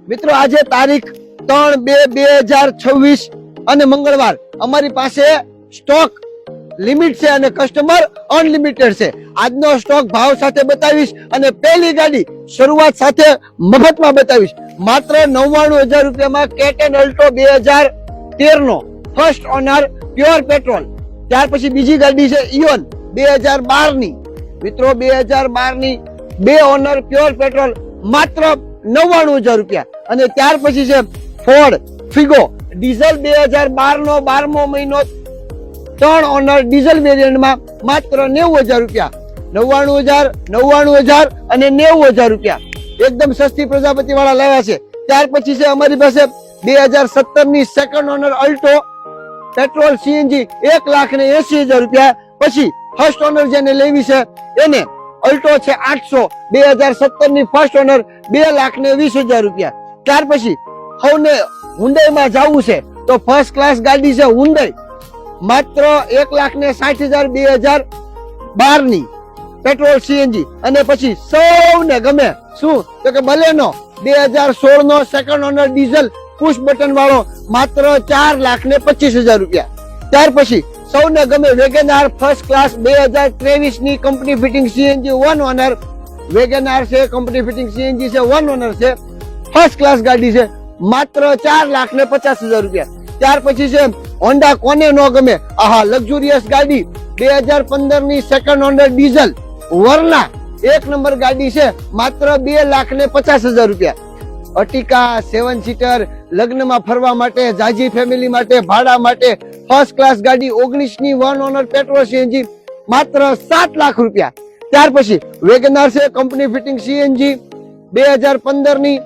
મિત્રો આજે તારીખ 3/2/2026 અને મંગળવાર અમારી પાસે સ્ટોક લિમિટ છે અને કસ્ટમર અનલિમિટેડ છે। આજનો સ્ટોક ભાવ સાથે બતાવીશ અને પહેલી ગાડી શરૂઆત સાથે મફતમાં બતાવીશ। માત્ર 99,000 રૂપિયામાં કેટેન અલ્ટો 2013 નો ફર્સ્ટ ઓનર પ્યોર પેટ્રોલ। ત્યાર પછી બીજી ગાડી છે ઇયોન 2012 ની। મિત્રો 2012 ની 2 ઓનર પ્યોર પેટ્રોલ માત્ર 99,000 રૂપિયા। અને ત્યાર પછી છે ફોર્ડ ફિગો ડીઝલ 2012 નો 12મો મહિનો 3 ઓનર ડીઝલ વેરિયન્ટમાં માત્ર 90,000 રૂપિયા। 99,000 99,000 અને 90,000 રૂપિયા એકદમ સસ્તી પ્રજાપતિ વાળા લાવ્યા છે। ત્યાર પછી છે અમારી પાસે 2017 ની second owner Alto petrol CNG 1,80,000 રૂપિયા। પછી ફર્સ્ટ ઓનર જેને લેવી છે એને અલ્ટો છે 800 2017 ની ફર્સ્ટ ઓનર 2,20,000 રૂપિયા। ત્યાર પછી હવને હુન્ડાઈ માં જવું છે તો ફર્સ્ટ ક્લાસ ગાડી છે હુન્ડાઈ માત્ર 1,60,000 2012 ની પેટ્રોલ સીએનજી। અને પછી સૌને ગમે શું તો કે બલેનો 2016 નો second owner diesel push button વાળો માત્ર 4,25,000 રૂપિયા। ત્યાર પછી સૌને ગમે વેગેનાર ફર્સ્ટ ક્લાસ 2023 ની company fitting CNG 1 owner WagonR છે, કંપની ફિટિંગ સીએનજી છે, 1 ઓનર છે, ફર્સ્ટ ક્લાસ ગાડી છે માત્ર 4,50,000 રૂપિયા। ત્યાર પછી છે હોન્ડા કોને નો ગમે આહા લક્ઝુરિયસ ગાડી 2015 ની સેકન્ડ ઓનર ડીઝલ વર્ના 1 નંબર ગાડી છે માત્ર 2,50,000 રૂપિયા। અર્ટિકા 7 સીટર લગ્નમાં ફરવા માટે જાજી ફેમિલી માટે ભાડા માટે ફર્સ્ટ ક્લાસ ગાડી 19 ની 1 ઓનર પેટ્રોલ સીએનજી માત્ર 7 લાખ રૂપિયા। ત્યાર પછી વેગનાર છે કંપની ફિટિંગ સીએનજી 2015 ની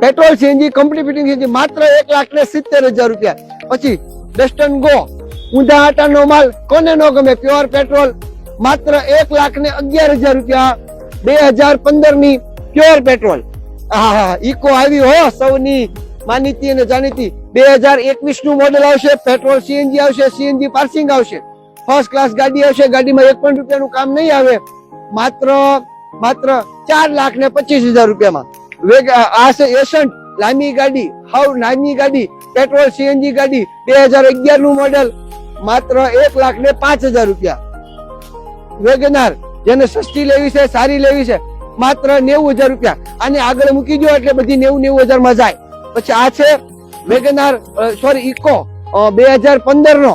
petrol CNG company fitting CNG માત્ર 1,70,000 રૂપિયા। પછી ડસ્ટન ગો ઊંધા આટાનો માલ કોને નો ગમે પ્યોર પેટ્રોલ માત્ર 1,11,000 રૂપિયા 2015 ની પ્યોર પેટ્રોલ। ઇકો આવી હો સૌની માનીતી અને જાણીતી 2021 નું મોડેલ આવશે, પેટ્રોલ સીએનજી આવશે, સીએનજી પાર્સિંગ આવશે, ફર્સ્ટ ક્લાસ ગાડી આવશે, ગાડીમાં 1 પણ રૂપિયાનું કામ નહીં આવે માત્ર 4,25,000 રૂપિયામાં। આ છે એશન્ટ લાંબી ગાડી હાવ નાની ગાડી પેટ્રોલ સીએનજી ગાડી 2011 નું મોડેલ માત્ર 1,05,000 રૂપિયા। વેગનાર જેને સસ્તી લેવી છે સારી લેવી છે માત્ર 90,000 રૂપિયા। આને આગળ મૂકી દો એટલે બધી 90,000 માં જાય। પછી આ છે વેગનાર ઇકો 2015 નો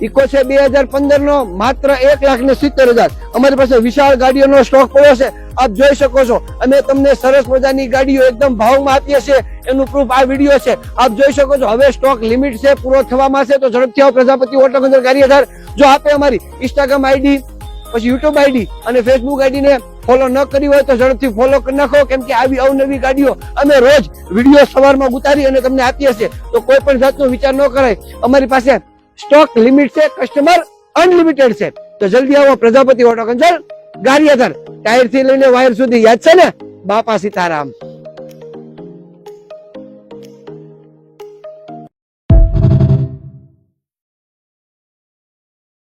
ઇકો છે 2015 નો માત્ર 1,70,000। અમારી પાસે વિશાળ ગાડીઓનો સ્ટોક પડ્યો છે આપ જોઈ શકો છો। અમે તમને સરસ મજાની ગાડીઓ એકદમ ભાવમાં આપીએ છીએ એનું પ્રૂફ આ વિડીયો છે આપ જોઈ શકો છો। હવે સ્ટોક લિમિટ છે પૂરો થવામાં છે તો ઝડપથી આવો પ્રજાપતિ ઓટો કેન્દ્ર ગારિયાધાર। જો આપે અમારી ઇન્સ્ટાગ્રામ આઈડી પછી યુટ્યુબ આઈડી અને ફેસબુક આઈડી ને ફોલો ન કરી હોય તો ઝડપથી ફોલો કરી નાખો કેમ કે આવી અવનવી ગાડીઓ અમે રોજ વિડીયો સવારમાં ઉતારી અને તમને આપીએ છીએ તો કોઈ પણ જાતનો વિચાર ન કરાય। અમારી પાસે સ્ટોક લિમિટ છે, કસ્ટમર અનલિમિટેડ છે તો જલ્દી આવો પ્રજાપતિ ઓટો કેન્દ્ર ગારિયાધાર। ટાયર થી લઈને વાયર સુધી યાદ છે ને? બાપા સીતારામ।